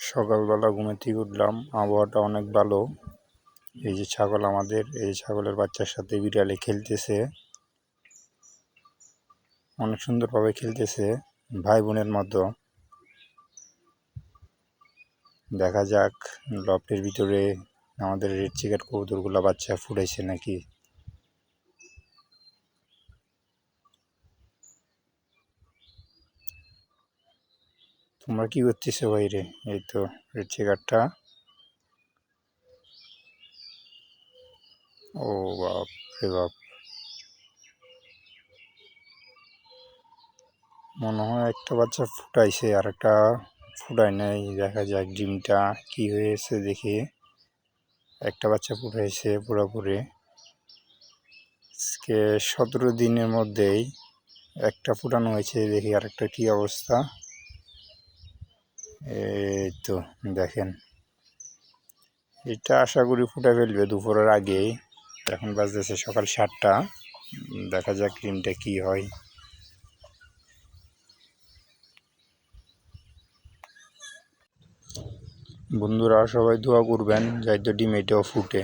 সকালবেলা ঘুমের থেকে উঠলাম, আবহাওয়াটা অনেক ভালো। এই যে ছাগল আমাদের, এই ছাগলের বাচ্চার সাথে বিড়ালে খেলতেছে, অনেক সুন্দরভাবে খেলতেছে, ভাই বোনের মতো। দেখা যাক লফটের ভিতরে আমাদের রেড চিকেট কবুতরগুলো বাচ্চা ফুটাইছে নাকি। তোমরা কি করতেছো বাইরে? এই তো রেড চিকেটটা। ও বাপ রে বাপ, মনে হয় একটা বাচ্চা ফুটাইছে আর একটা ফুটায় নাই। দেখা যাক ডিমটা কি হয়েছে দেখি। একটা বাচ্চা ফুটাইছে পুরোপুরি। আজকে 17 দিনের মধ্যেই একটা ফুটানো হয়েছে, দেখি আর একটা কী অবস্থা। এই তো দেখেন, এটা আশা করি ফুটে ফেলবে দুপুরের আগেই। এখন বাজতেছে সকাল 7টা। দেখা যাক ডিমটা কি হয়। বন্ধুরা সবাই দোয়া করবেন যাতে ডিম এটাও ফুটে।